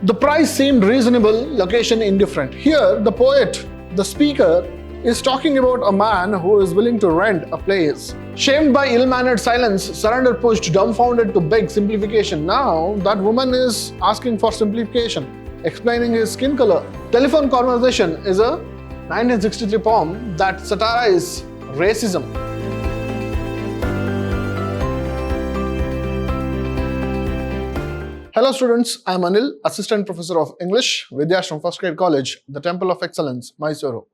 The price seemed reasonable, location indifferent. Here, the poet, the speaker, is talking about a man who is willing to rent a place. Shamed by ill-mannered silence, surrender pushed, dumbfounded to beg simplification. Now, that woman is asking for simplification, explaining his skin color. Telephone Conversation is a 1963 poem that satirizes racism. Hello students, I am Anil, Assistant Professor of English, Vidhyaashram First Grade College, the Temple of Excellence, MYSURU.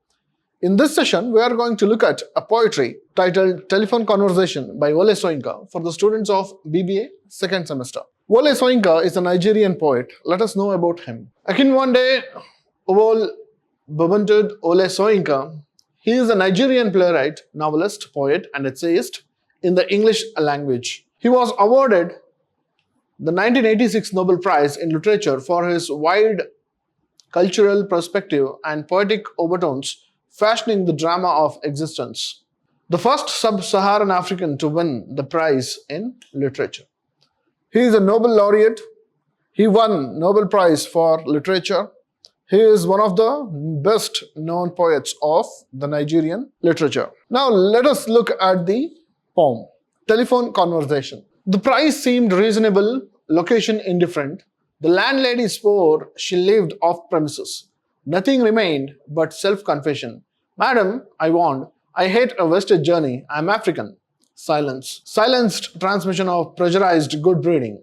In this session, we are going to look at a poetry titled Telephone Conversation by Wole Soyinka for the students of BBA second semester. Wole Soyinka is a Nigerian poet. Let us know about him. Akinwande Owol Babuntud Wole Soyinka. He is a Nigerian playwright, novelist, poet, and essayist in the English language. He was awarded the 1986 Nobel Prize in Literature for his wide cultural perspective and poetic overtones fashioning the drama of existence. The first sub-Saharan African to win the prize in literature. He is a Nobel laureate. He won Nobel Prize for Literature. He is one of the best known poets of the Nigerian literature. Now let us look at the poem, Telephone Conversation. The price seemed reasonable, location indifferent. The landlady swore she lived off premises. Nothing remained but self-confession. Madam, I warned, I hate a wasted journey. I am African. Silence. Silenced transmission of pressurized good breeding.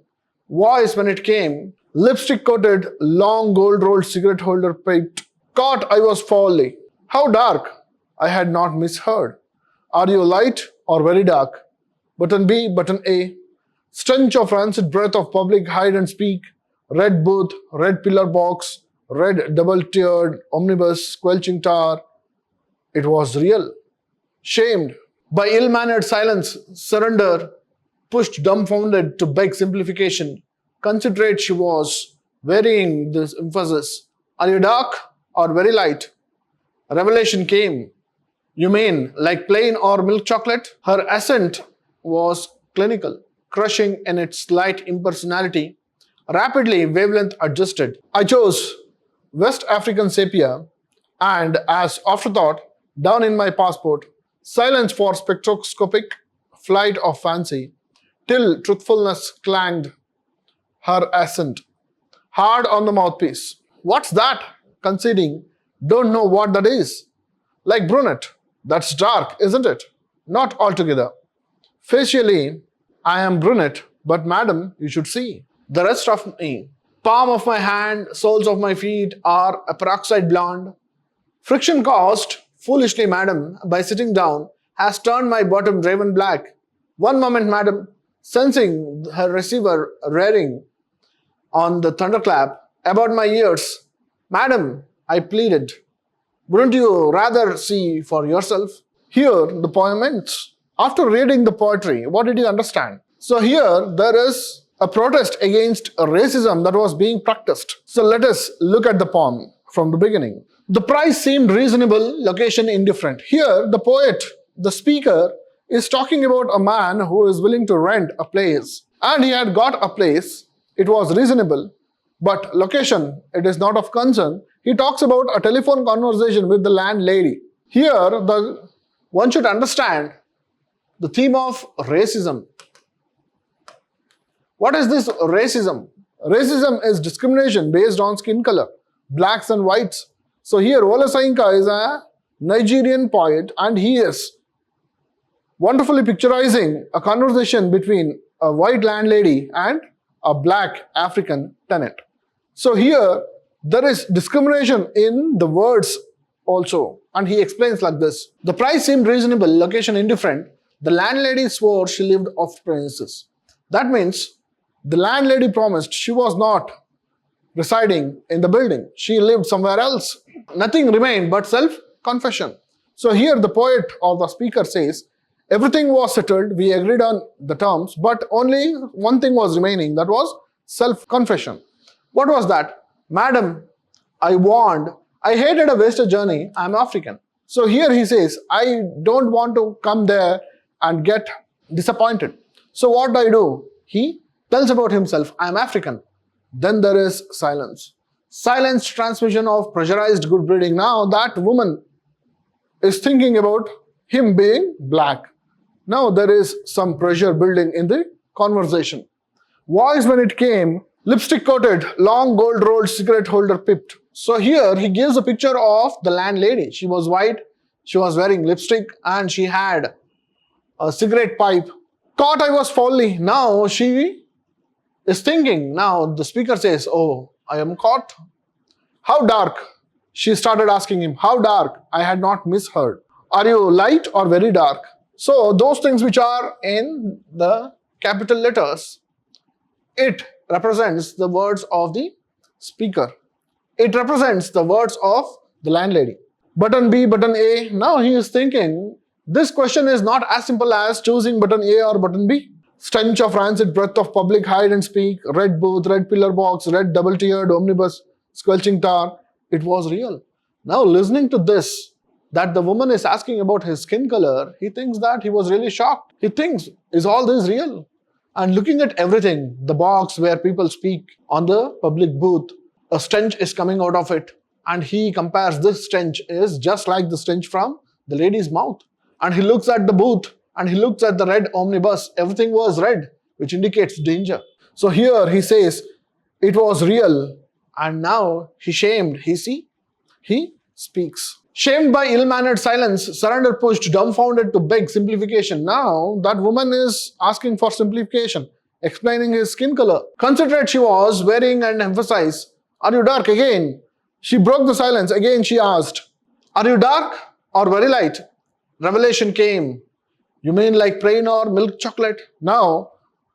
Voice when it came, lipstick-coated, long gold-rolled cigarette holder picked. Caught I was foully. How dark? I had not misheard. Are you light or very dark? Button B, button A. Stench of rancid breath of public hide and speak. Red booth, red pillar box, red double-tiered omnibus, squelching tower. It was real. Shamed by ill-mannered silence, surrender, pushed dumbfounded to beg simplification. Considerate she was, varying this emphasis. Are you dark or very light? Revelation came. You mean like plain or milk chocolate? Her accent was clinical, crushing in its slight impersonality. Rapidly wavelength adjusted. I chose West African sepia and as afterthought, down in my passport, silence for spectroscopic flight of fancy, till truthfulness clanged her accent, hard on the mouthpiece. What's that? Conceding, don't know what that is. Like brunette, that's dark, isn't it? Not altogether. Facially, I am brunette, but madam, you should see. The rest of me, palm of my hand, soles of my feet are a peroxide blonde. Friction caused, foolishly madam, by sitting down, has turned my bottom raven black. One moment, madam, sensing her receiver rearing on the thunderclap about my ears. Madam, I pleaded, wouldn't you rather see for yourself? Here, the poem ends. After reading the poetry, what did you understand? So here, there is a protest against racism that was being practiced. So let us look at the poem from the beginning. The price seemed reasonable, location indifferent. Here, the poet, the speaker, is talking about a man who is willing to rent a place. And he had got a place. It was reasonable, but location, it is not of concern. He talks about a telephone conversation with the landlady. Here, one should understand the theme of racism. What is this racism? Racism is discrimination based on skin color, blacks and whites. So here, Wole Soyinka is a Nigerian poet and he is wonderfully picturizing a conversation between a white landlady and a black African tenant. So here, there is discrimination in the words also. And he explains like this. The price seemed reasonable, location indifferent. The landlady swore she lived off premises. That means the landlady promised she was not residing in the building. She lived somewhere else. Nothing remained but self-confession. So here the poet or the speaker says, everything was settled, we agreed on the terms, but only one thing was remaining, that was self-confession. What was that? Madam, I warned, I hated a wasted journey, I am African. So here he says, I don't want to come there and get disappointed. So what do? He tells about himself, I am African. Then there is silence. Silence transmission of pressurized good breeding. Now that woman is thinking about him being black. Now there is some pressure building in the conversation. Voice when it came, lipstick coated, long gold rolled cigarette holder pipped. So here he gives a picture of the landlady. She was white, she was wearing lipstick and she had a cigarette pipe. Caught I was foully. Now she is thinking. Now the speaker says, oh, I am caught. How dark? She started asking him, how dark? I had not misheard. Are you light or very dark? So those things which are in the capital letters, it represents the words of the speaker. It represents the words of the landlady. Button B, button A. Now he is thinking, this question is not as simple as choosing button A or button B. Stench of rancid breath of public hide and speak, red booth, red pillar box, red double-tiered omnibus, squelching tar. It was real. Now listening to this, that the woman is asking about his skin color, he thinks that he was really shocked. He thinks, is all this real? And looking at everything, the box where people speak on the public booth, a stench is coming out of it. And he compares this stench is just like the stench from the lady's mouth. And he looks at the booth and he looks at the red omnibus. Everything was red, which indicates danger. So here he says, it was real. And now he shamed. He speaks. Shamed by ill-mannered silence, surrender pushed, dumbfounded to beg simplification. Now that woman is asking for simplification, explaining his skin color. Considerate she was, wearing and emphasize, are you dark again? She broke the silence. Again she asked, are you dark or very light? Revelation came. You mean like plain or milk chocolate? Now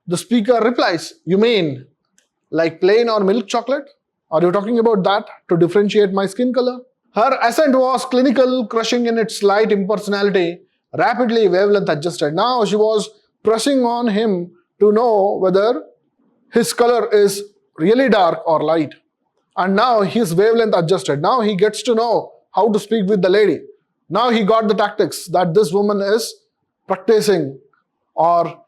the speaker replies, you mean like plain or milk chocolate? Are you talking about that to differentiate my skin color? Her accent was clinical, crushing in its slight impersonality, rapidly wavelength adjusted. Now she was pressing on him to know whether his color is really dark or light. And now his wavelength adjusted. Now he gets to know how to speak with the lady. Now he got the tactics that this woman is practicing or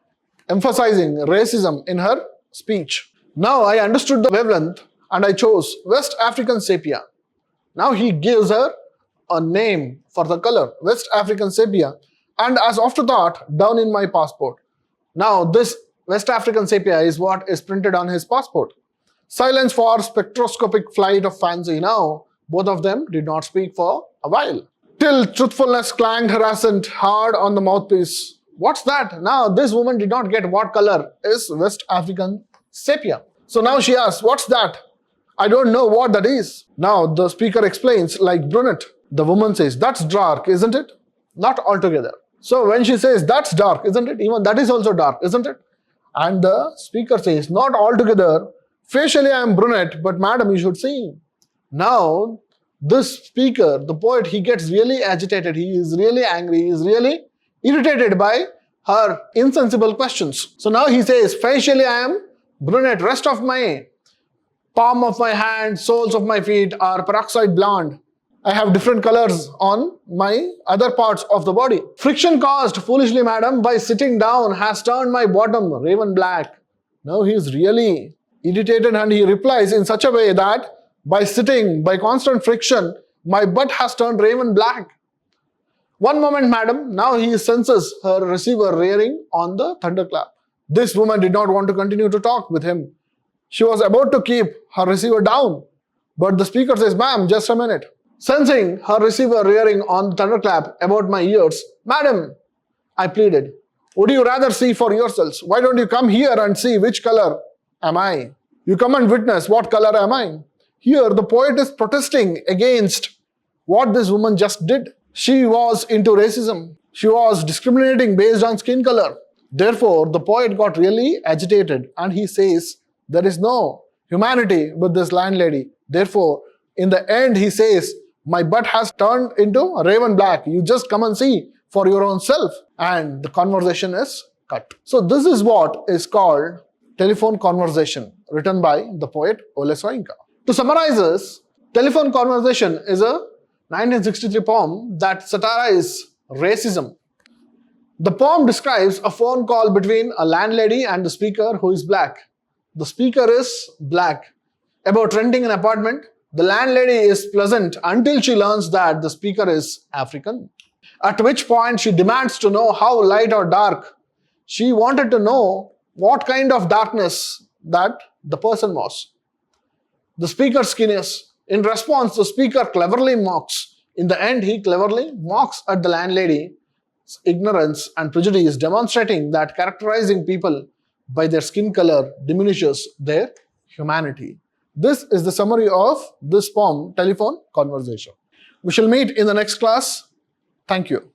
emphasizing racism in her speech. Now I understood the wavelength and I chose West African sepia. Now he gives her a name for the color, West African sepia, and as afterthought, down in my passport. Now this West African sepia is what is printed on his passport. Silence for spectroscopic flight of fancy. Now both of them did not speak for a while. Till truthfulness clanged her accent hard on the mouthpiece. What's that? Now this woman did not get what color is West African sepia. So now she asks, what's that? I don't know what that is. Now the speaker explains like brunette. The woman says, that's dark, isn't it? Not altogether. So when she says, that's dark, isn't it? Even that is also dark, isn't it? And the speaker says, not altogether. Facially I am brunette, but madam, you should see. Now this speaker, the poet, he gets really agitated. He is really angry. He is really irritated by her insensible questions. So now he says, facially I am brunette. Rest of my palm of my hand, soles of my feet are peroxide blonde. I have different colors on my other parts of the body. Friction caused foolishly, madam, by sitting down has turned my bottom raven black. Now he is really irritated and he replies in such a way that by sitting, by constant friction, my butt has turned raven black. One moment, madam. Now he senses her receiver rearing on the thunderclap. This woman did not want to continue to talk with him. She was about to keep her receiver down. But the speaker says, ma'am, just a minute. Sensing her receiver rearing on the thunderclap about my ears, madam, I pleaded, would you rather see for yourselves? Why don't you come here and see which color am I? You come and witness what color am I? Here the poet is protesting against what this woman just did. She was into racism. She was discriminating based on skin color. Therefore, the poet got really agitated and he says, there is no humanity with this landlady. Therefore, in the end, he says, my butt has turned into raven black. You just come and see for your own self. And the conversation is cut. So this is what is called telephone conversation, written by the poet Ole Soyinka. To summarize this, telephone conversation is a 1963 poem that satirizes racism. The poem describes a phone call between a landlady and the speaker who is black. The speaker is black About renting an apartment, the landlady is pleasant until she learns that the speaker is African, at which point she demands to know how light or dark. She wanted to know what kind of darkness that the person was. The speaker's skinniness. In response, the speaker cleverly mocks. In the end, he cleverly mocks at the landlady's ignorance and prejudice, demonstrating that characterizing people by their skin color diminishes their humanity. This is the summary of this poem, Telephone Conversation. We shall meet in the next class. Thank you.